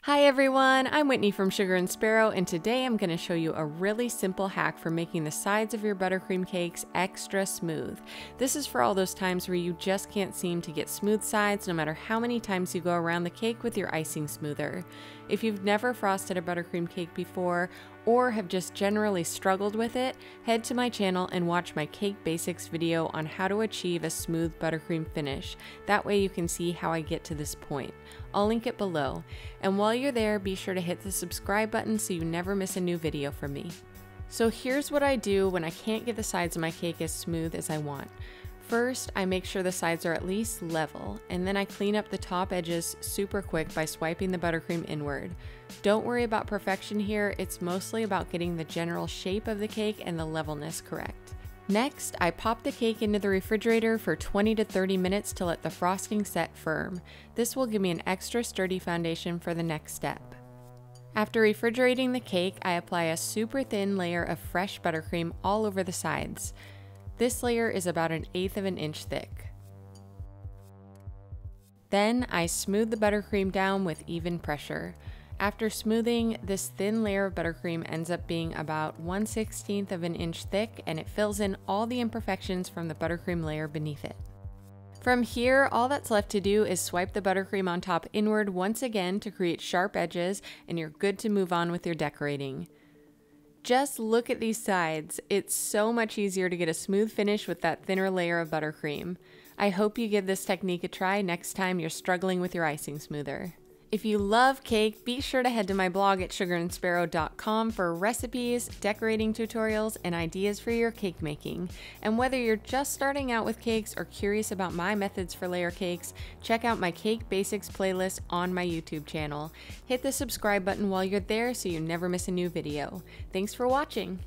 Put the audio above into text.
Hi everyone, I'm Whitney from Sugar and Sparrow, and today I'm going to show you a really simple hack for making the sides of your buttercream cakes extra smooth. This is for all those times where you just can't seem to get smooth sides no matter how many times you go around the cake with your icing smoother. If you've never frosted a buttercream cake before, or have just generally struggled with it, head to my channel and watch my Cake Basics video on how to achieve a smooth buttercream finish. That way you can see how I get to this point. I'll link it below. And while you're there, be sure to hit the subscribe button so you never miss a new video from me. So here's what I do when I can't get the sides of my cake as smooth as I want. First, I make sure the sides are at least level, and then I clean up the top edges super quick by swiping the buttercream inward. Don't worry about perfection here, it's mostly about getting the general shape of the cake and the levelness correct. Next, I pop the cake into the refrigerator for 20 to 30 minutes to let the frosting set firm. This will give me an extra sturdy foundation for the next step. After refrigerating the cake, I apply a super thin layer of fresh buttercream all over the sides. This layer is about 1/8 of an inch thick. Then I smooth the buttercream down with even pressure. After smoothing, this thin layer of buttercream ends up being about 1/16 of an inch thick, and it fills in all the imperfections from the buttercream layer beneath it. From here, all that's left to do is swipe the buttercream on top inward once again to create sharp edges, and you're good to move on with your decorating. Just look at these sides. It's so much easier to get a smooth finish with that thinner layer of buttercream. I hope you give this technique a try next time you're struggling with your icing smoother. If you love cake, be sure to head to my blog at sugarandsparrow.com for recipes, decorating tutorials, and ideas for your cake making. And whether you're just starting out with cakes or curious about my methods for layer cakes, check out my Cake Basics playlist on my YouTube channel. Hit the subscribe button while you're there so you never miss a new video. Thanks for watching!